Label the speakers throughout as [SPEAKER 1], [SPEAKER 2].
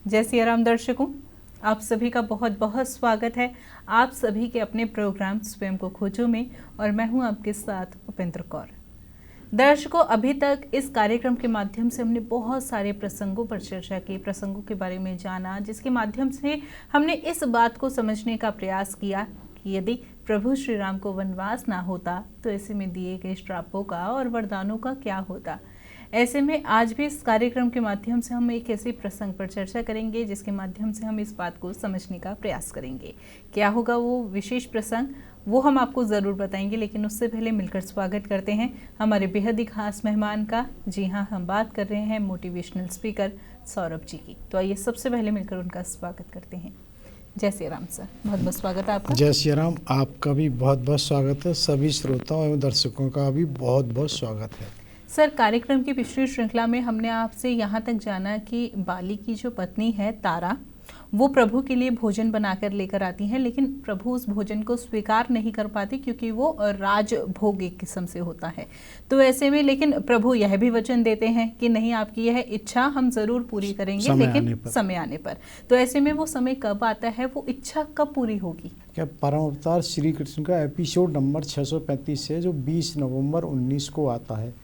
[SPEAKER 1] जय सिया राम दर्शकों, आप सभी का बहुत बहुत स्वागत है आप सभी के अपने प्रोग्राम स्वयं को खोजो में। और मैं हूं आपके साथ उपेंद्र कौर। दर्शकों, अभी तक इस कार्यक्रम के माध्यम से हमने बहुत सारे प्रसंगों पर चर्चा की, प्रसंगों के बारे में जाना, जिसके माध्यम से हमने इस बात को समझने का प्रयास किया कि यदि प्रभु श्री राम को वनवास ना होता तो ऐसे में दिए गए श्रापों का और वरदानों का क्या होता। ऐसे में आज भी इस कार्यक्रम के माध्यम से हम एक ऐसे प्रसंग पर चर्चा करेंगे जिसके माध्यम से हम इस बात को समझने का प्रयास करेंगे। क्या होगा वो विशेष प्रसंग, वो हम आपको ज़रूर बताएंगे, लेकिन उससे पहले मिलकर स्वागत करते हैं हमारे बेहद ही खास मेहमान का। जी हाँ, हम बात कर रहे हैं मोटिवेशनल स्पीकर सौरभ जी की। तो आइए सबसे पहले मिलकर उनका स्वागत करते हैं। जय श्री राम सर, बहुत बहुत स्वागत है आपका।
[SPEAKER 2] जय श्री राम, आपका भी बहुत बहुत स्वागत है। सभी श्रोताओं एवं दर्शकों का भी बहुत बहुत स्वागत है।
[SPEAKER 1] सर, कार्यक्रम की पिछली श्रृंखला में हमने आपसे यहाँ तक जाना कि बाली की जो पत्नी है तारा, वो प्रभु के लिए भोजन बनाकर लेकर आती हैं, लेकिन प्रभु उस भोजन को स्वीकार नहीं कर पाते क्योंकि वो राजभोग एक किस्म से होता है। तो ऐसे में लेकिन प्रभु यह भी वचन देते हैं कि नहीं, आपकी यह इच्छा हम जरूर पूरी करेंगे, लेकिन समय आने पर। तो ऐसे में वो समय कब आता है, वो इच्छा कब पूरी होगी?
[SPEAKER 2] क्या परम अवतार श्री कृष्ण का एपिसोड नंबर 635 है, जो 20 नवंबर 19 को आता है।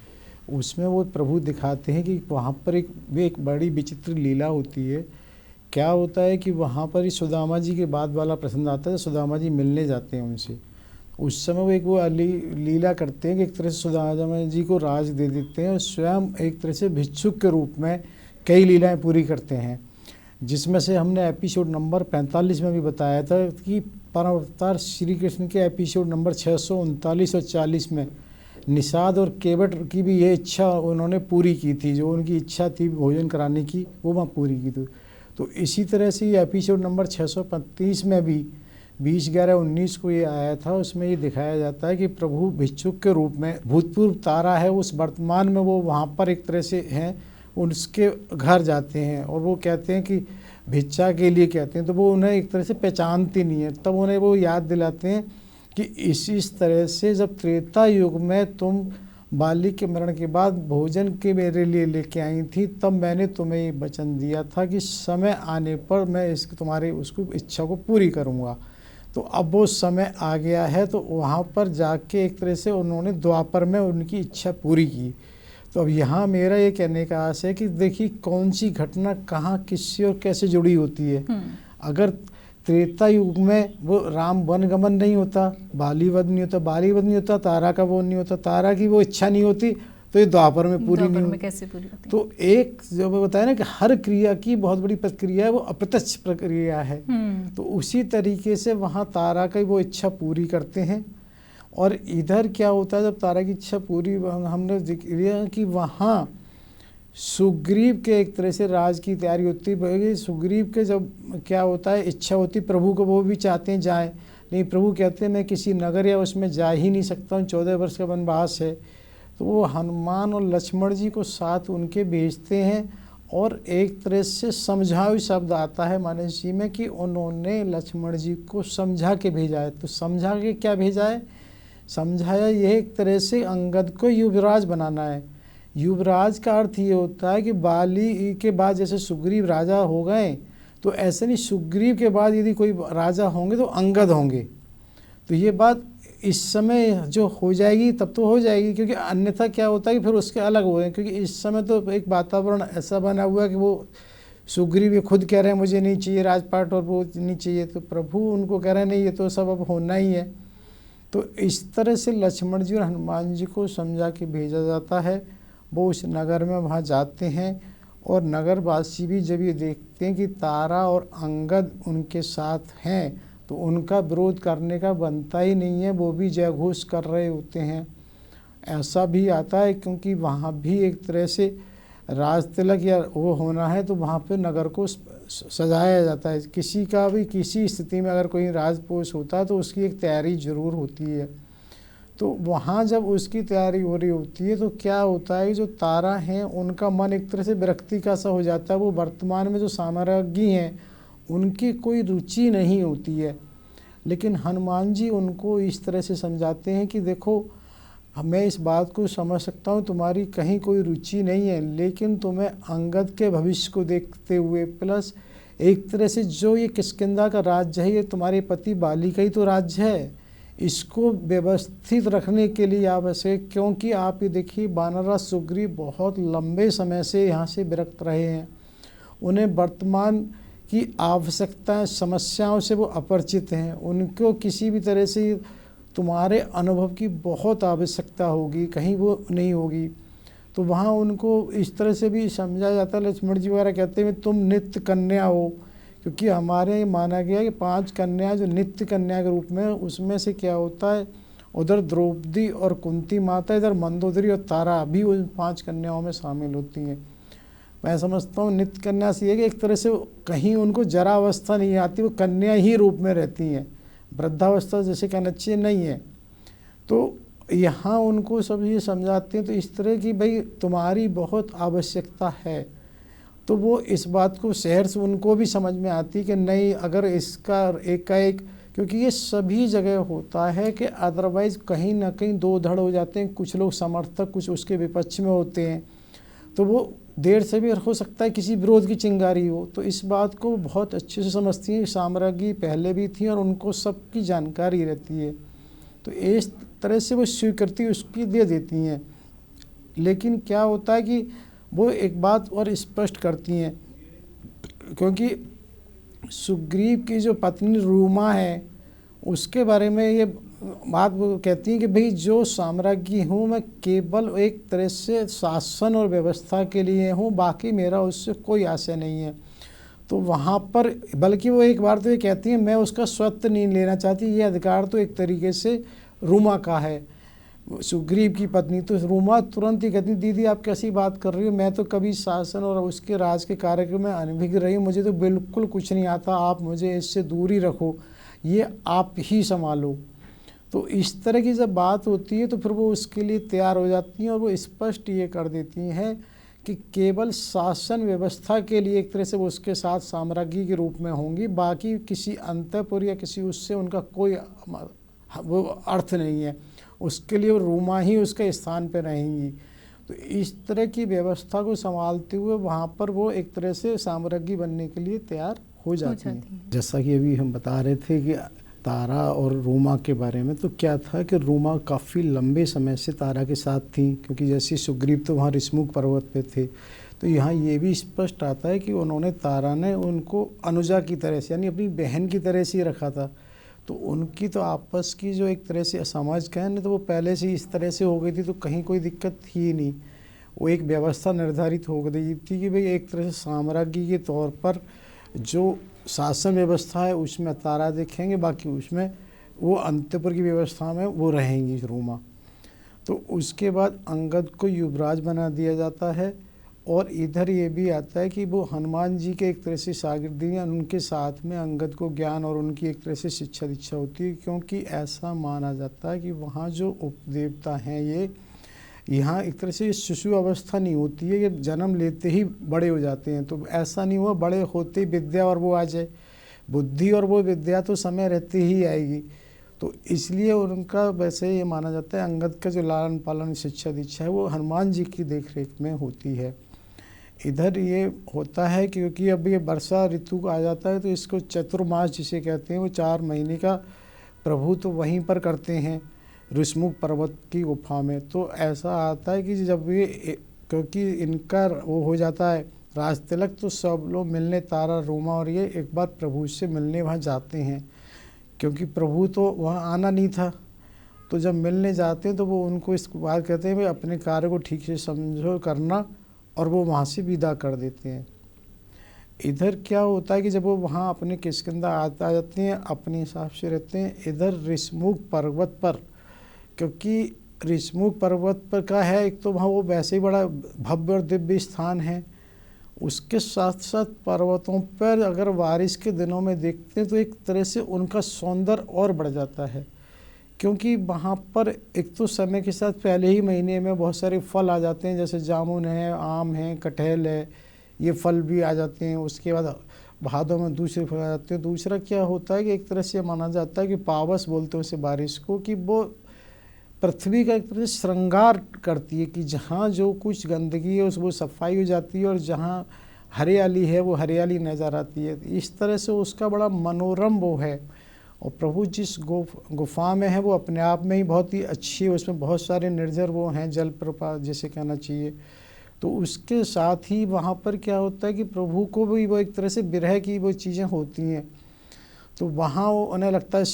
[SPEAKER 2] उसमें वो प्रभु दिखाते हैं कि वहाँ पर एक बड़ी विचित्र लीला होती है। क्या होता है कि वहाँ पर सुदामा जी के बाद वाला प्रसंग आता है। सुदामा जी मिलने जाते हैं उनसे। उस समय वो लीला करते हैं कि एक तरह से सुदामा जी को राज दे देते हैं और स्वयं एक तरह से भिक्षुक के रूप में कई लीलाएं पूरी करते हैं, जिसमें से हमने एपिसोड नंबर 45 में भी बताया था कि परम अवतार श्री कृष्ण के एपिसोड नंबर 639 और 40 में निषाद और केवट की भी ये इच्छा उन्होंने पूरी की थी। जो उनकी इच्छा थी भोजन कराने की, वो वहाँ पूरी की थी। तो इसी तरह से ये एपिसोड नंबर 635 में भी 20/11/19 को ये आया था। उसमें ये दिखाया जाता है कि प्रभु भिक्षुक के रूप में, भूतपूर्व तारा है उस वर्तमान में, वो वहाँ पर एक तरह से हैं, उसके घर जाते हैं और वो कहते हैं कि भिक्षा के लिए कहते हैं। तो वो उन्हें एक तरह से पहचानती नहीं है। तब उन्हें वो याद दिलाते हैं कि इस तरह से जब त्रेता युग में तुम बाली के मरण के बाद भोजन के मेरे लिए लेके आई थी, तब मैंने तुम्हें ये वचन दिया था कि समय आने पर मैं तुम्हारे उसको इच्छा को पूरी करूँगा। तो अब वो समय आ गया है। तो वहाँ पर जाके एक तरह से उन्होंने द्वापर में उनकी इच्छा पूरी की। तो अब यहाँ मेरा ये कहने का आशा है कि देखिए कौन सी घटना कहाँ, किससे और कैसे जुड़ी होती है। अगर त्रेता युग में वो राम वनगमन नहीं होता, बाली वध नहीं होता, बाली वध नहीं होता, तारा का वो नहीं होता, तारा की वो इच्छा नहीं होती, तो ये द्वापर में पूरी नहीं होती।
[SPEAKER 1] कैसे पूरी होती?
[SPEAKER 2] तो एक जो बताया ना कि हर क्रिया की बहुत बड़ी प्रक्रिया है, वो अप्रत्यक्ष प्रक्रिया है। तो उसी तरीके से वहाँ तारा की वो इच्छा पूरी करते हैं। और इधर क्या होता है, जब तारा की इच्छा पूरी, हमने जिक्र किया कि वहाँ सुग्रीव के एक तरह से राज की तैयारी होती है। सुग्रीव के जब क्या होता है, इच्छा होती प्रभु को, वो भी चाहते हैं जाएं, नहीं प्रभु कहते हैं मैं किसी नगर या उसमें जा ही नहीं सकता हूँ, 14 वर्ष का वनवास है। तो वो हनुमान और लक्ष्मण जी को साथ उनके भेजते हैं और एक तरह से समझाओ शब्द आता है मानस जी में कि उन्होंने लक्ष्मण जी को समझा के भेजा है। तो समझा के क्या भेजा है, समझाया यह एक तरह से अंगद को युवराज बनाना है। युवराज का अर्थ ये होता है कि बाली के बाद जैसे सुग्रीव राजा हो गए, तो ऐसे नहीं, सुग्रीव के बाद यदि कोई राजा होंगे तो अंगद होंगे। तो ये बात इस समय जो हो जाएगी तब तो हो जाएगी, क्योंकि अन्यथा क्या होता है कि फिर उसके अलग हो गए। क्योंकि इस समय तो एक वातावरण ऐसा बना हुआ है कि वो सुग्रीव ये खुद कह रहे हैं मुझे नहीं चाहिए राजपाट और वो नहीं चाहिए, तो प्रभु उनको कह रहे हैं नहीं, ये तो सब अब होना ही है। तो इस तरह से लक्ष्मण जी और हनुमान जी को समझा के भेजा जाता है। वो उस नगर में वहाँ जाते हैं और नगरवासी भी जब ये देखते हैं कि तारा और अंगद उनके साथ हैं, तो उनका विरोध करने का बनता ही नहीं है, वो भी जयघोष कर रहे होते हैं। ऐसा भी आता है क्योंकि वहाँ भी एक तरह से राज तिलक या वो होना है, तो वहाँ पे नगर को सजाया जाता है। किसी का भी किसी स्थिति में अगर कोई राजपोष होता है तो उसकी एक तैयारी ज़रूर होती है। तो वहाँ जब उसकी तैयारी हो रही होती है तो क्या होता है, जो तारा हैं उनका मन एक तरह से विरक्ति का सा हो जाता है। वो वर्तमान में जो साम्राज्ञी हैं उनकी कोई रुचि नहीं होती है, लेकिन हनुमान जी उनको इस तरह से समझाते हैं कि देखो मैं इस बात को समझ सकता हूँ, तुम्हारी कहीं कोई रुचि नहीं है, लेकिन तुम्हें अंगद के भविष्य को देखते हुए प्लस एक तरह से जो ये किष्किंधा का राज्य है, ये तुम्हारे पति बाली का ही तो राज्य है। इसको व्यवस्थित रखने के लिए आवश्यक, क्योंकि आप ये देखिए वानरराज सुग्रीव बहुत लंबे समय से यहाँ से विरक्त रहे हैं। उन्हें वर्तमान की आवश्यकताएं, समस्याओं से वो अपरिचित हैं। उनको किसी भी तरह से तुम्हारे अनुभव की बहुत आवश्यकता होगी, कहीं वो नहीं होगी। तो वहाँ उनको इस तरह से भी समझा जाता है, लक्ष्मण जी वगैरह कहते हैं तुम नित्य कन्या हो, क्योंकि हमारे यहाँ माना गया कि 5 कन्या जो नित्य कन्या के रूप में, उसमें से क्या होता है, उधर द्रौपदी और कुंती माता, इधर मंदोदरी और तारा भी उन 5 कन्याओं में शामिल होती हैं। मैं समझता हूँ नित्य कन्या से ये कि एक तरह से कहीं उनको जरा अवस्था नहीं आती, वो कन्या ही रूप में रहती हैं, वृद्धावस्था जैसे कहना चाहिए नहीं है। तो यहाँ उनको सब ये समझाते हैं तो इस तरह की भाई तुम्हारी बहुत आवश्यकता है। तो वो इस बात को शहर से उनको भी समझ में आती कि नहीं, अगर इसका एक का एक, क्योंकि ये सभी जगह होता है कि अदरवाइज़ कहीं ना कहीं दो धड़ हो जाते हैं, कुछ लोग समर्थक कुछ उसके विपक्ष में होते हैं, तो वो देर से भी हो सकता है किसी विरोध की चिंगारी हो। तो इस बात को बहुत अच्छे से समझती हैं, साम्राज्ञी पहले भी थी और उनको सबकी जानकारी रहती है। तो इस तरह से वो स्वीकृति उसकी दे देती हैं। लेकिन क्या होता है कि वो एक बात और स्पष्ट करती हैं, क्योंकि सुग्रीव की जो पत्नी रूमा है उसके बारे में ये बात वो कहती हैं कि भाई जो साम्राज्ञी हूँ मैं केवल एक तरह से शासन और व्यवस्था के लिए हूँ, बाकी मेरा उससे कोई आशय नहीं है। तो वहाँ पर बल्कि वो एक बार तो ये कहती हैं मैं उसका स्वत्व नहीं लेना चाहती, ये अधिकार तो एक तरीके से रूमा का है, सुग्रीव की पत्नी। तो रूमा तुरंत ही कहती दीदी आप कैसी बात कर रही हो, मैं तो कभी शासन और उसके राज के कार्यक्रम में अनभिज्ञ रही हूँ, मुझे तो बिल्कुल कुछ नहीं आता, आप मुझे इससे दूर ही रखो, ये आप ही संभालो। तो इस तरह की जब बात होती है तो फिर वो उसके लिए तैयार हो जाती हैं और वो स्पष्ट ये कर देती हैं कि केवल शासन व्यवस्था के लिए एक तरह से वो उसके साथ साम्राज्ञी के रूप में होंगी, बाकी किसी अंतःपुर या किसी उससे उनका कोई वो अर्थ नहीं है, उसके लिए रूमा ही उसके स्थान पर रहेंगी। तो इस तरह की व्यवस्था को संभालते हुए वहाँ पर वो एक तरह से साम्राज्ञी बनने के लिए तैयार हो जाती हैं। जैसा कि अभी हम बता रहे थे कि तारा और रूमा के बारे में, तो क्या था कि रूमा काफ़ी लंबे समय से तारा के साथ थी, क्योंकि जैसे सुग्रीव तो वहाँ ऋषमुख पर्वत पे थे। तो यहाँ ये भी स्पष्ट आता है कि उन्होंने तारा ने उनको अनुजा की तरह से यानी अपनी बहन की तरह से ही रखा था। तो उनकी तो आपस की जो एक तरह से समझ कहें तो वो पहले से इस तरह से हो गई थी, तो कहीं कोई दिक्कत थी ही नहीं। वो एक व्यवस्था निर्धारित हो गई थी कि भाई एक तरह से साम्राज्ञी के तौर पर जो शासन व्यवस्था है उसमें तारा देखेंगे, बाकी उसमें वो अंतःपुर की व्यवस्था में वो रहेंगी रूमा। तो उसके बाद अंगद को युवराज बना दिया जाता है। और इधर ये भी आता है कि वो हनुमान जी के एक तरह से शागिर्दी हैं, उनके साथ में अंगद को ज्ञान और उनकी एक तरह से शिक्षा दीक्षा होती है, क्योंकि ऐसा माना जाता है कि वहाँ जो उपदेवता हैं ये यहाँ एक तरह से शिशु अवस्था नहीं होती है, ये जन्म लेते ही बड़े हो जाते हैं। तो ऐसा नहीं हुआ बड़े होते ही विद्या और वो आ जाए, बुद्धि और वो विद्या तो समय रहते ही आएगी। तो इसलिए उनका वैसे ये माना जाता है अंगद का जो लालन पालन शिक्षा दीक्षा है वो हनुमान जी की देखरेख में होती है। इधर ये होता है क्योंकि अब ये वर्षा ऋतु आ जाता है तो इसको चतुर्मास जिसे कहते हैं, वो 4 महीने का प्रभु तो वहीं पर करते हैं ऋषमुख पर्वत की गुफा में। तो ऐसा आता है कि जब ये क्योंकि इनका वो हो जाता है राज तिलक, तो सब लोग मिलने तारा रूमा और ये एक बार प्रभु से मिलने वहाँ जाते हैं, क्योंकि प्रभु तो वहाँ आना नहीं था। तो जब मिलने जाते हैं तो वो उनको इस बात कहते हैं भाई अपने कार्य को ठीक से समझो करना, और वो वहाँ से विदा कर देते हैं। इधर क्या होता है कि जब वो वहाँ अपने किष्किंधा आ जाते हैं अपने हिसाब से रहते हैं। इधर ऋषमुख पर्वत पर, क्योंकि ऋषमुख पर्वत पर का है एक तो वहाँ वो वैसे ही बड़ा भव्य और दिव्य स्थान है, उसके साथ साथ पर्वतों पर अगर बारिश के दिनों में देखते हैं तो एक तरह से उनका सौंदर्य और बढ़ जाता है, क्योंकि वहाँ पर एक तो समय के साथ पहले ही महीने में बहुत सारे फल आ जाते हैं, जैसे जामुन है, आम है, कटहल है, ये फल भी आ जाते हैं। उसके बाद भादों में दूसरे फल आ जाते हैं। दूसरा क्या होता है कि एक तरह से माना जाता है कि पावस बोलते हैं उसे बारिश को, कि वो पृथ्वी का एक तरह से श्रृंगार करती है, कि जहाँ जो कुछ गंदगी है उस वो सफाई हो जाती है, और जहाँ हरियाली है वो हरियाली नज़र आती है। इस तरह से उसका बड़ा मनोरम वो है। और प्रभु जिस गुफा में है वो अपने आप में ही बहुत ही अच्छी है, उसमें बहुत सारे निर्जर वो हैं, जलप्रपात जैसे कहना चाहिए। तो उसके साथ ही वहाँ पर क्या होता है कि प्रभु को भी वो एक तरह से विरह की वो चीज़ें होती हैं। तो वहाँ उन्हें लगता है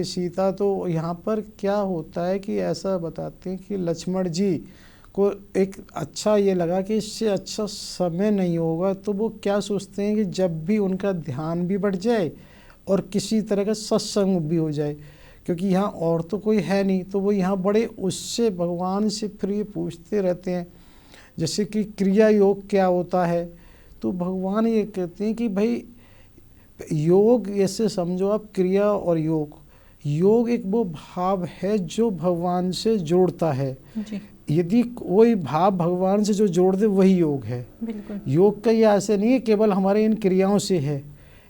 [SPEAKER 2] सीता। तो यहाँ पर क्या होता है कि ऐसा बताते हैं कि लक्ष्मण जी को एक अच्छा ये लगा कि इससे अच्छा समय नहीं होगा, तो वो क्या सोचते हैं कि जब भी उनका ध्यान भी बढ़ जाए और किसी तरह का सत्संग भी हो जाए, क्योंकि यहाँ और तो कोई है नहीं। तो वो यहाँ बड़े उससे भगवान से फिर ये पूछते रहते हैं जैसे कि क्रिया योग क्या होता है। तो भगवान ये कहते हैं कि भाई योग ऐसे समझो आप, क्रिया और योग एक वो भाव है जो भगवान से जोड़ता है
[SPEAKER 1] जी।
[SPEAKER 2] यदि कोई भाव भगवान से जो जोड़ दे वही योग है।
[SPEAKER 1] बिल्कुल।
[SPEAKER 2] योग का ये ऐसे नहीं है केवल हमारे इन क्रियाओं से है,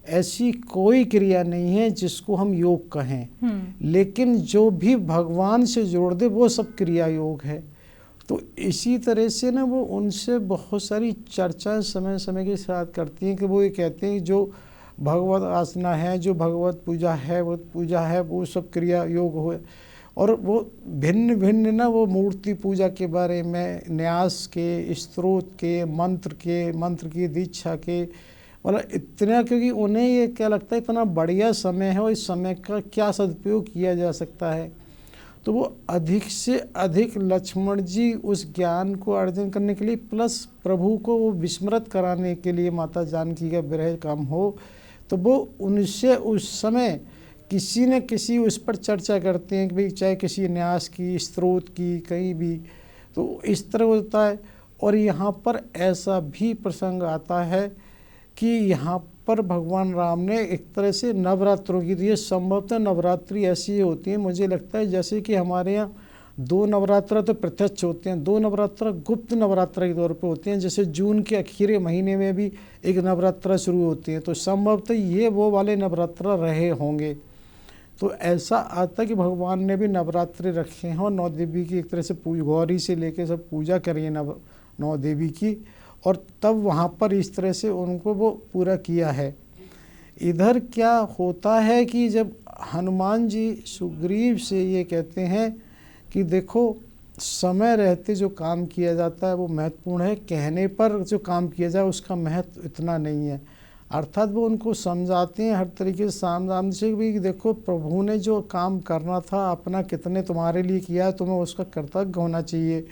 [SPEAKER 2] ऐसी कोई क्रिया नहीं है जिसको हम योग कहें, लेकिन जो भी भगवान से जोड़ दे वो सब क्रिया योग है। तो इसी तरह से ना वो उनसे बहुत सारी चर्चा समय समय के साथ करती हैं कि वो ये कहते हैं जो भगवत आसना है, जो भगवत पूजा है वो सब क्रिया योग हो। और वो भिन्न भिन्न ना वो मूर्ति पूजा के बारे में, न्यास के, स्तोत्र के, मंत्र की दीक्षा के, मतलब इतना, क्योंकि उन्हें ये क्या लगता है इतना बढ़िया समय है और इस समय का क्या सदुपयोग किया जा सकता है। तो वो अधिक से अधिक लक्ष्मण जी उस ज्ञान को अर्जन करने के लिए प्लस प्रभु को वो विस्मृत कराने के लिए माता जानकी का विरह कम हो, तो वो उनसे उस समय किसी न किसी उस पर चर्चा करते हैं कि भाई चाहे किसी न्यास की, स्तोत्र की, कहीं भी, तो इस तरह होता है। और यहाँ पर ऐसा भी प्रसंग आता है कि यहाँ पर भगवान राम ने एक तरह से नवरात्रों की, तो ये संभवतः नवरात्रि ऐसी होती है, मुझे लगता है जैसे कि हमारे यहाँ 2 नवरात्र तो प्रत्यक्ष होते हैं, 2 नवरात्र गुप्त नवरात्र के तौर पे होते हैं। जैसे जून के आखिरी महीने में भी एक नवरात्र शुरू होती है, तो संभवतः ये वो वाले नवरात्र रहे होंगे। तो ऐसा आता है कि भगवान ने भी नवरात्रि रखे हैं और 9 देवी की एक तरह से गौरी से लेके सब पूजा करी है 9 देवी की, और तब वहाँ पर इस तरह से उनको वो पूरा किया है। इधर क्या होता है कि जब हनुमान जी सुग्रीव से ये कहते हैं कि देखो समय रहते जो काम किया जाता है वो महत्वपूर्ण है, कहने पर जो काम किया जाए उसका महत्व इतना नहीं है। अर्थात वो उनको समझाते हैं हर तरीके से सामने से भी, देखो प्रभु ने जो काम करना था अपना कितने तुम्हारे लिए किया है, तुम्हें उसका कर्तव्य होना चाहिए,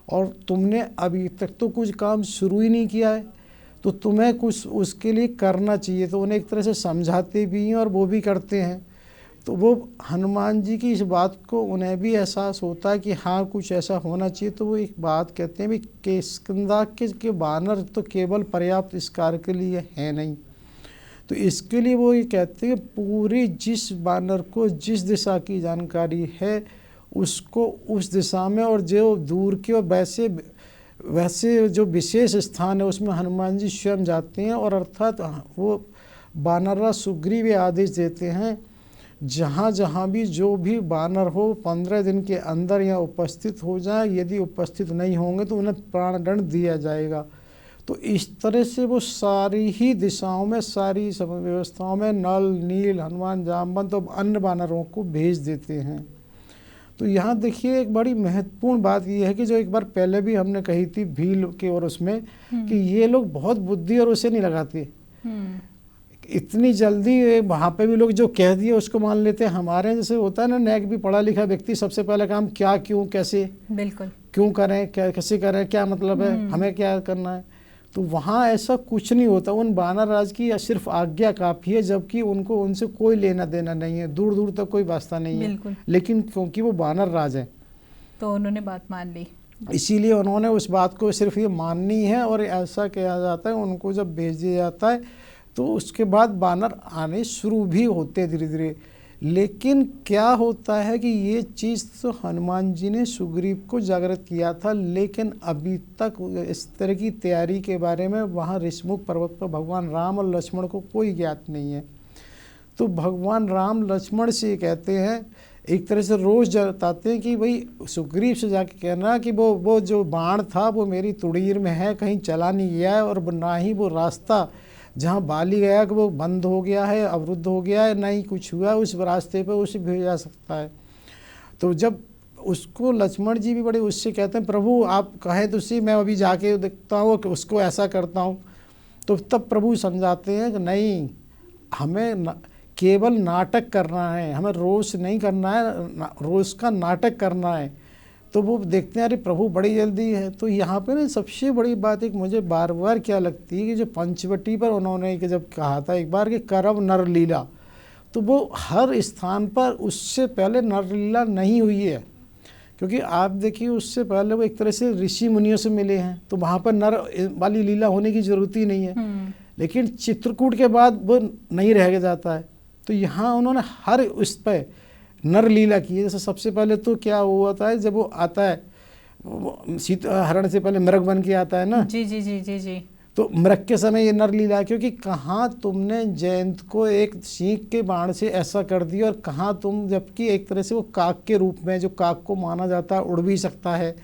[SPEAKER 2] और तुमने अभी तक तो कुछ काम शुरू ही नहीं किया है, तो तुम्हें कुछ उसके लिए करना चाहिए। तो उन्हें एक तरह से समझाते भी हैं और वो भी करते हैं। तो वो हनुमान जी की इस बात को उन्हें भी एहसास होता है कि हाँ कुछ ऐसा होना चाहिए। तो वो एक बात कहते हैं भी किष्किंधा के बानर तो केवल पर्याप्त इस कार्य के लिए है नहीं, तो इसके लिए वो ये कहते हैं पूरी जिस बानर को जिस दिशा की जानकारी है उसको उस दिशा में, और जो दूर के और वैसे जो विशेष स्थान है उसमें हनुमान जी स्वयं जाते हैं। और अर्थात वो बानरराज सुग्रीव आदेश देते हैं जहाँ जहाँ भी जो भी बानर हो 15 दिन के अंदर यहाँ उपस्थित हो जाए, यदि उपस्थित नहीं होंगे तो उन्हें प्राणदंड दिया जाएगा। तो इस तरह से वो सारी ही दिशाओं में, सारी व्यवस्थाओं में नल, नील, हनुमान, जामवंत और अन्य बानरों को भेज देते हैं। तो यहाँ देखिए एक बड़ी महत्वपूर्ण बात ये है कि जो एक बार पहले भी हमने कही थी भील के और उसमें कि ये लोग बहुत बुद्धि और उसे नहीं लगाते इतनी जल्दी, वहाँ पे भी लोग जो कह दिए उसको मान लेते हैं। हमारे जैसे होता है ना, नेक भी पढ़ा लिखा व्यक्ति सबसे पहले काम क्या, क्यों, कैसे,
[SPEAKER 1] बिल्कुल
[SPEAKER 2] क्यों करें, क्या कैसे करें, क्या मतलब है, हमें क्या करना है। तो वहाँ ऐसा कुछ नहीं होता। उन बानर राज की सिर्फ आज्ञा काफ़ी है, जबकि उनको उनसे कोई लेना देना नहीं है, दूर दूर तक कोई वास्ता नहीं है। लेकिन क्योंकि वो बानर राज हैं
[SPEAKER 1] तो उन्होंने बात मान ली,
[SPEAKER 2] इसीलिए उन्होंने उस बात को सिर्फ ये माननी है। और ऐसा किया जाता है, उनको जब भेज दिया जाता है तो उसके बाद बानर आने शुरू भी होते धीरे धीरे। लेकिन क्या होता है कि ये चीज़ तो हनुमान जी ने सुग्रीव को जागृत किया था, लेकिन अभी तक इस तरह की तैयारी के बारे में वहाँ ऋषमुख पर्वत पर भगवान राम और लक्ष्मण को कोई ज्ञात नहीं है। तो भगवान राम लक्ष्मण से कहते हैं, एक तरह से रोष जताते हैं कि भाई सुग्रीव से जाके कहना कि वो जो बाण था वो मेरी तुड़ीर में है, कहीं चला नहीं गया है, और ना ही वो रास्ता जहाँ बाली गया कि वो बंद हो गया है, अवरुद्ध हो गया है, ना ही कुछ हुआ, उस रास्ते पे उसे भेजा सकता है। तो जब उसको लक्ष्मण जी भी बड़े उससे कहते हैं, प्रभु आप कहें तो सी, मैं अभी जाके देखता हूँ कि उसको ऐसा करता हूँ। तो तब प्रभु समझाते हैं कि नहीं, हमें केवल नाटक करना है, हमें रोष नहीं करना है, रोष का नाटक करना है। तो वो देखते हैं अरे प्रभु बड़ी जल्दी है। तो यहाँ पे ना सबसे बड़ी बात एक मुझे बार बार क्या लगती है कि जो पंचवटी पर उन्होंने जब कहा था एक बार कि करब नरलीला, तो वो हर स्थान पर उससे पहले नरलीला नहीं हुई है। क्योंकि आप देखिए उससे पहले वो एक तरह से ऋषि मुनियों से मिले हैं, तो वहाँ पर नर वाली लीला होने की जरूरत ही नहीं है। लेकिन चित्रकूट के बाद वो नहीं रह जाता है। तो यहाँ उन्होंने हर उस पर नर लीला की है। जैसे सबसे पहले तो क्या हुआ था, जब वो आता है सीता हरण से पहले मृग बन के आता है ना,
[SPEAKER 1] जी जी जी जी जी,
[SPEAKER 2] तो मृग के समय ये नर लीला, क्योंकि कहाँ तुमने जयंत को एक सींग के बाण से ऐसा कर दिया, और कहाँ तुम, जबकि एक तरह से वो काक के रूप में, जो काक को माना जाता है उड़ भी सकता है,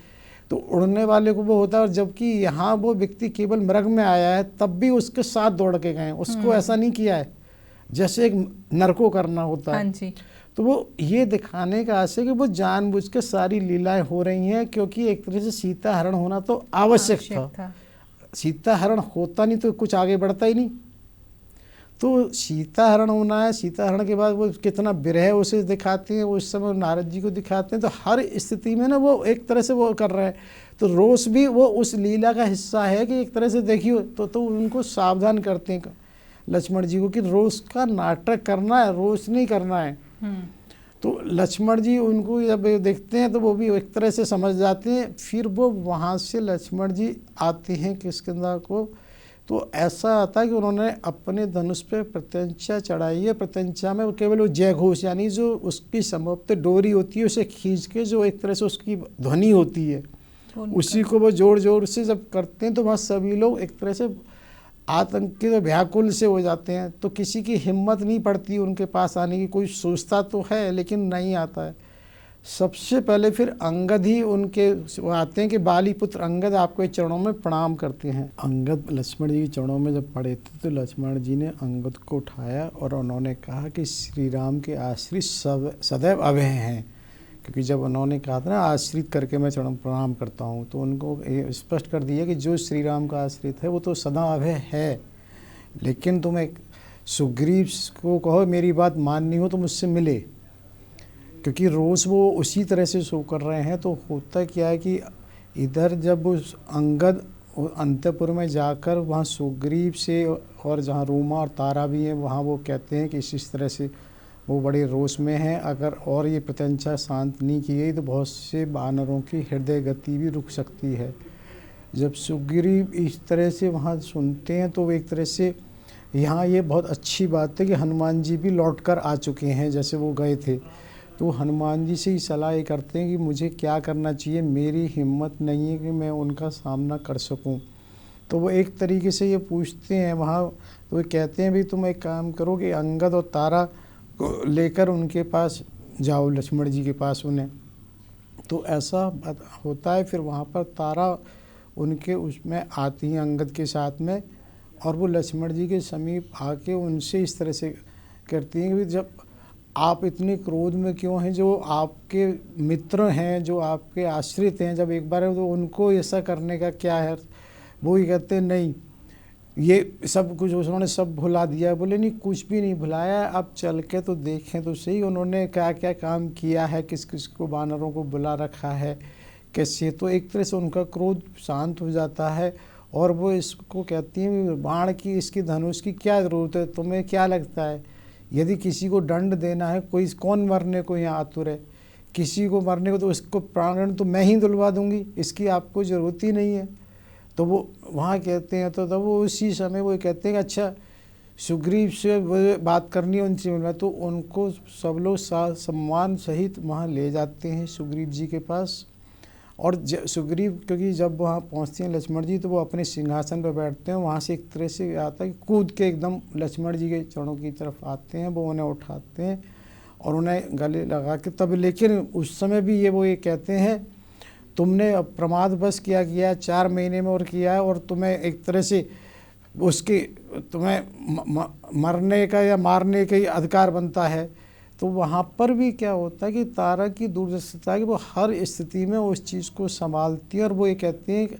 [SPEAKER 2] तो उड़ने वाले को वो होता है, और जबकि यहाँ वो व्यक्ति केवल मृग में आया है तब भी उसके साथ दौड़ के गए, उसको ऐसा नहीं किया है जैसे एक नर को करना होता है।
[SPEAKER 1] हाँ जी।
[SPEAKER 2] तो वो ये दिखाने का आशय कि वो जानबूझ के सारी लीलाएं हो रही हैं, क्योंकि एक तरह से सीता हरण होना तो आवश्यक था। सीता हरण होता नहीं तो कुछ आगे बढ़ता ही नहीं। तो सीता हरण होना है, सीता हरण के बाद वो कितना विरह उसे दिखाते हैं, वो उस समय नारद जी को दिखाते हैं। तो हर स्थिति में ना वो एक तरह से वो कर रहे हैं। तो रोष भी वो उस लीला का हिस्सा है कि एक तरह से देखिए तो उनको सावधान करते हैं लक्ष्मण जी को कि रोष का नाटक करना है, रोष नहीं करना है। तो लक्ष्मण जी उनको जब देखते हैं तो वो भी एक तरह से समझ जाते हैं। फिर वो वहाँ से लक्ष्मण जी आते हैं किष्किंधा को। तो ऐसा आता है कि उन्होंने अपने धनुष पे प्रत्यंचा चढ़ाई है। प्रत्यंचा में वो केवल वो जय घोष, यानी जो उसकी समाप्त डोरी होती है उसे खींच के जो एक तरह से उसकी ध्वनि होती है, उसी को वो जोर जोर से जब करते हैं तो वहाँ सभी लोग एक तरह से आतंकित और व्याकुल से हो जाते हैं। तो किसी की हिम्मत नहीं पड़ती उनके पास आने की। कोई सोचता तो है लेकिन नहीं आता है। सबसे पहले फिर अंगद ही उनके आते हैं कि बाली पुत्र अंगद आपको चरणों में प्रणाम करते हैं। अंगद लक्ष्मण जी के चरणों में जब पड़े थे तो लक्ष्मण जी ने अंगद को उठाया और उन्होंने कहा कि श्री राम के आश्रित सदैव अभय हैं। क्योंकि जब उन्होंने कहा था ना आश्रित करके मैं चरण प्रणाम करता हूँ, तो उनको स्पष्ट कर दिया कि जो श्री राम का आश्रित है वो तो सदा अभय है। लेकिन तुम एक सुग्रीव को कहो मेरी बात माननी हो तो मुझसे मिले, क्योंकि रोज़ वो उसी तरह से शो कर रहे हैं। तो होता क्या है कि इधर जब उस अंगद अंतपुर में जाकर वहाँ सुग्रीव से और जहाँ रूमा और तारा भी हैं वहाँ वो कहते हैं कि इस तरह से वो बड़े रोष में हैं। अगर और ये प्रत्यंचा शांत नहीं की गई तो बहुत से वानरों की हृदय गति भी रुक सकती है। जब सुग्रीव इस तरह से वहाँ सुनते हैं तो एक तरह से यहाँ ये बहुत अच्छी बात है कि हनुमान जी भी लौट कर आ चुके हैं जैसे वो गए थे। तो हनुमान जी से ही सलाह ये करते हैं कि मुझे क्या करना चाहिए, मेरी हिम्मत नहीं है कि मैं उनका सामना कर सकूं। तो वो एक तरीके से ये पूछते हैं वहाँ, तो वो कहते हैं भाई तुम एक काम करो कि अंगद और तारा को लेकर उनके पास जाओ, लक्ष्मण जी के पास उन्हें। तो ऐसा होता है। फिर वहाँ पर तारा उनके उसमें आती हैं अंगद के साथ में, और वो लक्ष्मण जी के समीप आके उनसे इस तरह से करती हैं कि जब आप इतने क्रोध में क्यों हैं, जो आपके मित्र हैं, जो आपके आश्रित हैं, जब एक बार तो उनको ऐसा करने का क्या है। वो ही कहते हैं नहीं ये सब कुछ उन्होंने सब भुला दिया। बोले नहीं कुछ भी नहीं भुलाया, अब चल के तो देखें तो सही उन्होंने क्या क्या काम किया है, किस किस को वानरों को बुला रखा है कैसे। तो एक तरह से उनका क्रोध शांत हो जाता है। और वो इसको कहती हैं बाण की इसकी धनुष की क्या ज़रूरत है, तुम्हें क्या लगता है यदि किसी को दंड देना है, कोई कौन मरने को यहाँ आतुर है, किसी को मरने को तो उसको प्राण तो मैं ही दिलवा दूंगी, इसकी आपको ज़रूरत ही नहीं है। तो वो वहाँ कहते हैं तो वो उसी समय वो कहते हैं कि अच्छा सुग्रीव से बात करनी है उनसे मिलना। तो उनको सब लोग सम्मान सहित वहाँ ले जाते हैं सुग्रीव जी के पास। और सुग्रीव क्योंकि जब वहाँ पहुँचते हैं लक्ष्मण जी तो वो अपने सिंहासन पर बैठते हैं। वहाँ से एक तरह से आता है कि कूद के एकदम लक्ष्मण जी के चरणों की तरफ आते हैं, वो उन्हें उठाते हैं और उन्हें गले लगा के तब, लेकिन उस समय भी ये कहते हैं तुमने प्रमादवश किया 4 महीने में और किया है, और तुम्हें एक तरह से उसकी तुम्हें मरने का या मारने का ही अधिकार बनता है। तो वहाँ पर भी क्या होता है कि तारा की दूरदर्शिता है कि वो हर स्थिति में उस चीज़ को संभालती है, और वो ये कहती हैं कि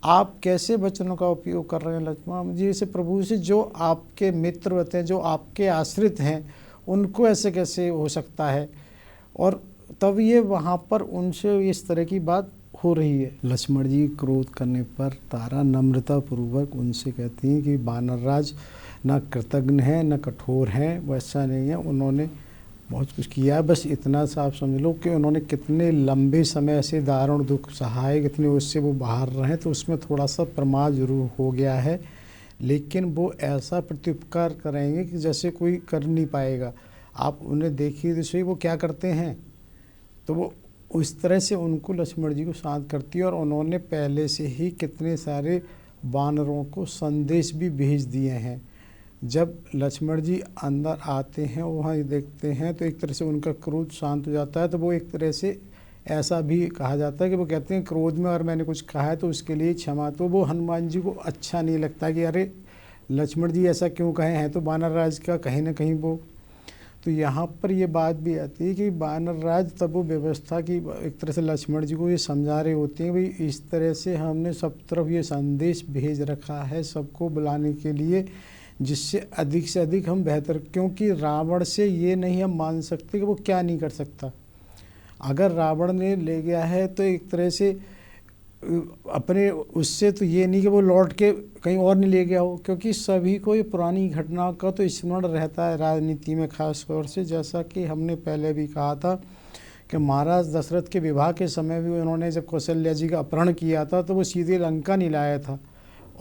[SPEAKER 2] आप कैसे वचनों का उपयोग कर रहे हैं लक्ष्मण जी से, प्रभु से जो आपके मित्र होते हैं, जो आपके आश्रित हैं, उनको ऐसे कैसे हो सकता है। और तब ये वहाँ पर उनसे इस तरह की बात हो रही है। लक्ष्मण जी क्रोध करने पर तारा नम्रता पूर्वक उनसे कहती हैं कि वानर राज न कृतज्ञ हैं न कठोर हैं, वैसा नहीं है, उन्होंने बहुत कुछ किया है। बस इतना सा आप समझ लो कि उन्होंने कितने लंबे समय से दारुण दुख सहाय, कितने उससे वो बाहर रहे, तो उसमें थोड़ा सा प्रमाद जरूर हो गया है, लेकिन वो ऐसा प्रत्युपकार करेंगे कि जैसे कोई कर नहीं पाएगा। आप उन्हें देखिए तो सही वो क्या करते हैं, तो वो उस तरह से उनको लक्ष्मण जी को शांत करती है। और उन्होंने पहले से ही कितने सारे वानरों को संदेश भी भेज दिए हैं। जब लक्ष्मण जी अंदर आते हैं, वहाँ देखते हैं, तो एक तरह से उनका क्रोध शांत हो जाता है। तो वो एक तरह से ऐसा भी कहा जाता है कि वो कहते हैं क्रोध में अगर मैंने कुछ कहा है तो उसके लिए क्षमा। तो वो हनुमान जी को अच्छा नहीं लगता कि अरे लक्ष्मण जी ऐसा क्यों कहे हैं, तो वानर राज का कहीं ना कहीं वो, तो यहाँ पर ये बात भी आती है कि वानर राज तब वो व्यवस्था की एक तरह से लक्ष्मण जी को ये समझा रहे होते हैं, भाई इस तरह से हमने सब तरफ ये संदेश भेज रखा है सबको बुलाने के लिए, जिससे अधिक से अधिक हम बेहतर, क्योंकि रावण से ये नहीं हम मान सकते कि वो क्या नहीं कर सकता। अगर रावण ने ले गया है तो एक तरह से अपने उससे तो ये नहीं कि वो लौट के कहीं और नहीं ले गया हो, क्योंकि सभी को ये पुरानी घटना का तो स्मरण रहता है राजनीति में खास तौर से। जैसा कि हमने पहले भी कहा था कि महाराज दशरथ के विवाह के समय भी उन्होंने जब कौशल्या जी का अपहरण किया था तो वो सीधे लंका नहीं लाया था,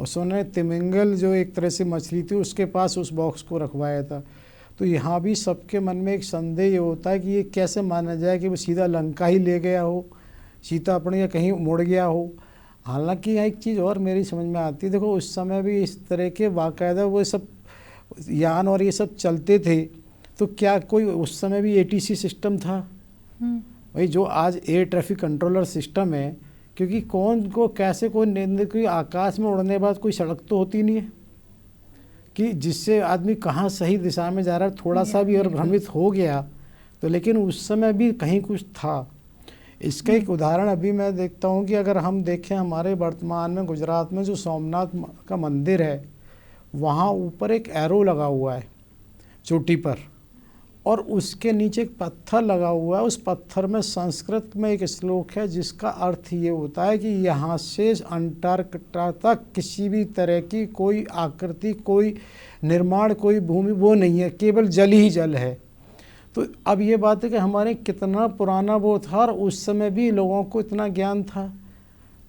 [SPEAKER 2] उसने तिमिंगल जो एक तरह से मछली थी उसके पास उस बॉक्स को रखवाया था। तो यहाँ भी सबके मन में एक संदेह होता है कि ये कैसे माना जाए कि वो सीधा लंका ही ले गया हो, सीता अपने या कहीं मुड़ गया हो। हालांकि यहाँ एक चीज़ और मेरी समझ में आती है, देखो उस समय भी इस तरह के बाकायदा वो सब यान और ये सब चलते थे, तो क्या कोई उस समय भी ATC सिस्टम था भाई जो आज एयर ट्रैफिक कंट्रोलर सिस्टम है, क्योंकि कौन को कैसे कोई आकाश में उड़ने के बाद कोई सड़क तो होती नहीं है कि जिससे आदमी कहाँ सही दिशा में जा रहा है, थोड़ा सा भी और भ्रमित हो गया तो, लेकिन उस समय भी कहीं कुछ था। इसका एक उदाहरण अभी मैं देखता हूँ कि अगर हम देखें हमारे वर्तमान में गुजरात में जो सोमनाथ का मंदिर है, वहाँ ऊपर एक एरो लगा हुआ है चोटी पर, और उसके नीचे एक पत्थर लगा हुआ है। उस पत्थर में संस्कृत में एक श्लोक है जिसका अर्थ ये होता है कि यहाँ से अंटार्कटिका तक किसी भी तरह की कोई आकृति, कोई निर्माण, कोई भूमि वो नहीं है, केवल जल ही जल है। तो अब ये बात है कि हमारे कितना पुराना वो था और उस समय भी लोगों को इतना ज्ञान था।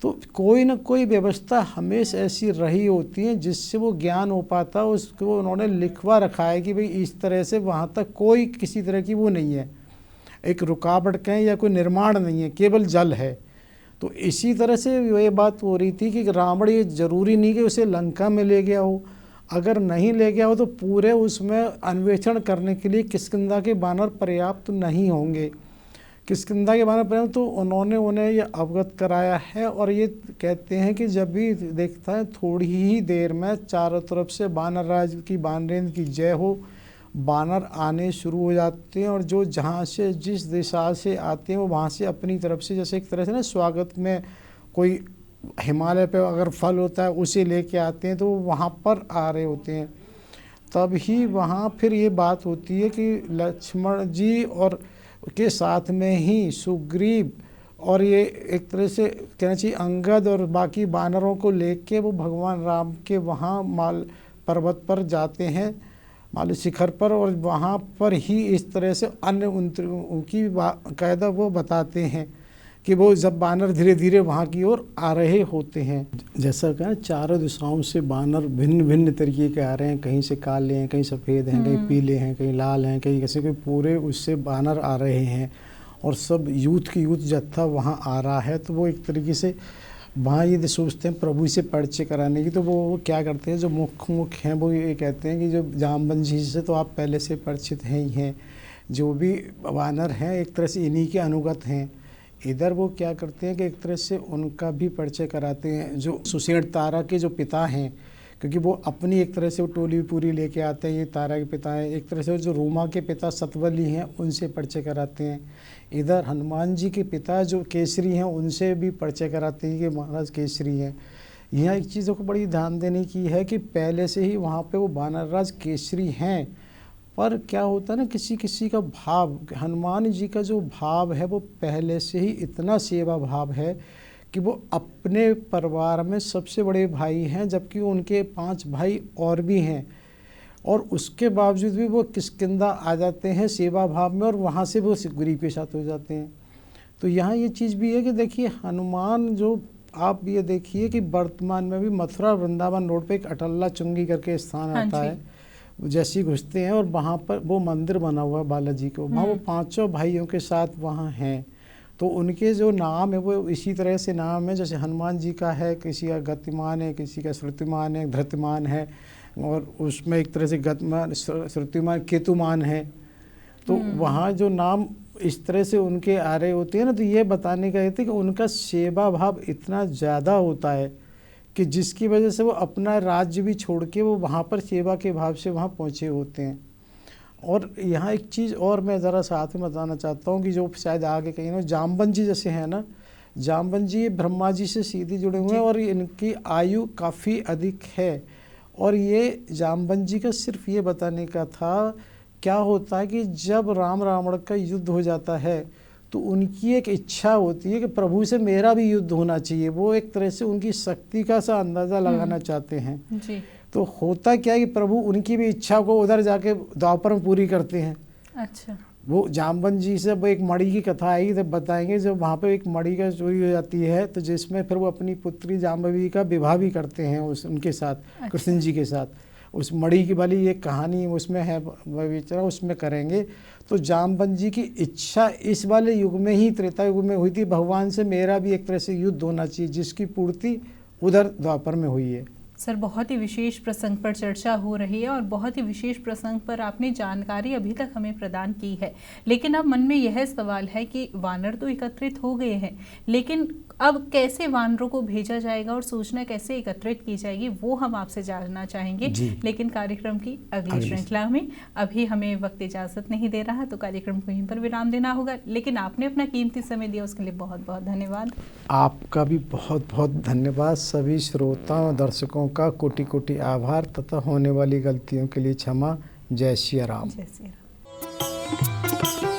[SPEAKER 2] तो कोई ना कोई व्यवस्था हमेशा ऐसी रही होती है जिससे वो ज्ञान हो पाता है, उसको उन्होंने लिखवा रखा है कि भाई इस तरह से वहाँ तक कोई किसी तरह की वो नहीं है, एक रुकावट कहें या कोई निर्माण नहीं है, केवल जल है। तो इसी तरह से ये बात हो रही थी कि रावण ये जरूरी नहीं कि उसे लंका में ले गया हो, अगर नहीं ले गया हो तो पूरे उसमें अन्वेषण करने के लिए किष्किंधा के वानर पर्याप्त नहीं होंगे। किष्किंधा के बारे में तो उन्होंने उन्हें ये अवगत कराया है, और ये कहते हैं कि जब भी देखता है थोड़ी ही देर में चारों तरफ से वानर राज की वानरेंद्र की जय हो, वानर आने शुरू हो जाते हैं, और जो जहाँ से जिस दिशा से आते हैं वो वहाँ से अपनी तरफ से, जैसे एक तरह से ना स्वागत में कोई हिमालय पे अगर फल होता है उसे लेके आते हैं, तो वो वहाँ पर आ रहे होते हैं। तब ही वहाँ फिर ये बात होती है कि लक्ष्मण जी और के साथ में ही सुग्रीव और ये एक तरह से कहना चाहिए अंगद और बाकी वानरों को लेके वो भगवान राम के वहाँ माल पर्वत पर जाते हैं, माल शिखर पर, और वहाँ पर ही इस तरह से अन्य उनकी कायदा वो बताते हैं कि वो जब वानर धीरे धीरे वहाँ की ओर आ रहे होते हैं। जैसा कहा चारों दिशाओं से वानर भिन्न भिन्न तरीके के आ रहे हैं, कहीं से काले हैं, कहीं सफ़ेद हैं, कहीं पीले हैं, कहीं लाल हैं, कहीं कैसे कोई पूरे उससे वानर आ रहे हैं, और सब यूथ की यूथ जत्था वहाँ आ रहा है। तो वो एक तरीके से वहाँ ये सोचते हैं प्रभु से परिचय कराने की, तो वो क्या करते हैं, जो मुख्य हैं वो ये कहते हैं कि जो जामवंत जी से तो आप पहले से परिचित हैं ही हैं, जो भी वानर हैं एक तरह से इन्हीं के अनुगत हैं। इधर वो क्या करते हैं कि एक तरह से उनका भी परिचय कराते हैं, जो सुषेण तारा के जो पिता हैं, क्योंकि वो अपनी एक तरह से वो टोली पूरी लेके आते हैं, ये तारा के पिता हैं। एक तरह से जो रोमा के पिता सतवली हैं उनसे परिचय कराते हैं। इधर हनुमान जी के पिता जो केसरी हैं उनसे भी परिचय कराते हैं कि महाराज केसरी हैं। यहाँ एक चीज़ों को बड़ी ध्यान देने की है कि पहले से ही वहाँ पे वो वानरराज केसरी हैं, पर क्या होता है ना, किसी किसी का भाव, हनुमान जी का जो भाव है वो पहले से ही इतना सेवा भाव है कि वो अपने परिवार में सबसे बड़े भाई हैं, जबकि उनके 5 भाई और भी हैं, और उसके बावजूद भी वो किष्किंधा आ जाते हैं सेवा भाव में, और वहाँ से वो सिकुरी के साथ हो जाते हैं। तो यहाँ ये चीज़ भी है कि देखिए हनुमान जो आप ये देखिए कि वर्तमान में भी मथुरा वृंदावन रोड पे एक अटल्ला चुंगी करके स्थान आता है, जैसे ही घुसते हैं और वहाँ पर वो मंदिर बना हुआ है बालाजी को, वहाँ वो 5 भाइयों के साथ वहाँ हैं। तो उनके जो नाम है वो इसी तरह से नाम है, जैसे हनुमान जी का है, किसी का गतिमान है, किसी का श्रुतिमान है, धृतिमान है, और उसमें एक तरह से गतिमान, श्रुतिमान, केतुमान है। तो वहाँ जो नाम इस तरह से उनके आ रहे होते हैं ना, तो ये बताने का कहते हैं कि उनका सेवा भाव इतना ज़्यादा होता है कि जिसकी वजह से वो अपना राज्य भी छोड़ के वो वहाँ पर सेवा के भाव से वहाँ पहुँचे होते हैं। और यहाँ एक चीज़ और मैं ज़रा साथ में बताना चाहता हूँ कि जो शायद आगे कहीं ना, जाम्बन जी जैसे हैं ना, जाम्बन जी ये ब्रह्मा जी से सीधे जुड़े हुए हैं और इनकी आयु काफ़ी अधिक है। और ये जाम्बन जी का सिर्फ ये बताने का था, क्या होता है कि जब राम रावण का युद्ध हो जाता है तो उनकी एक इच्छा होती है कि प्रभु से मेरा भी युद्ध होना चाहिए। वो एक तरह से उनकी शक्ति का सा अंदाज़ा लगाना चाहते हैं
[SPEAKER 1] जी।
[SPEAKER 2] तो होता क्या है कि प्रभु उनकी भी इच्छा को उधर जाके द्वापर में पूरी करते हैं।
[SPEAKER 1] अच्छा।
[SPEAKER 2] वो जाम्बन जी से एक मणि की कथा आई तो बताएंगे, जब वहाँ पे एक मणि का चोरी हो जाती है तो जिसमें फिर वो अपनी पुत्री जाम्बवी का विवाह भी करते हैं उनके साथ। अच्छा। कृष्ण जी के साथ उस मणि की वाली एक कहानी उसमें है, विचारा उसमें करेंगे। तो जाम्बन जी की इच्छा इस वाले युग में ही, त्रेता युग में हुई थी, भगवान से मेरा भी एक तरह से युद्ध होना चाहिए, जिसकी पूर्ति उधर द्वापर में हुई है।
[SPEAKER 1] सर बहुत ही विशेष प्रसंग पर चर्चा हो रही है और बहुत ही विशेष प्रसंग पर आपने जानकारी अभी तक हमें प्रदान की है। लेकिन अब मन में यह सवाल है कि वानर तो एकत्रित हो गए हैं, लेकिन अब कैसे वानरों को भेजा जाएगा और सूचना कैसे एकत्रित की जाएगी वो हम आपसे जानना चाहेंगे। लेकिन कार्यक्रम की अगली श्रृंखला में अभी हमें वक्त इजाजत नहीं दे रहा, तो कार्यक्रम को यहीं पर विराम देना होगा। लेकिन आपने अपना कीमती समय दिया उसके लिए बहुत बहुत धन्यवाद।
[SPEAKER 2] आपका भी बहुत बहुत धन्यवाद। सभी श्रोताओं दर्शकों का कोटि कोटि आभार तथा होने वाली गलतियों के लिए क्षमा। जय श्री राम।
[SPEAKER 1] जय श्री राम।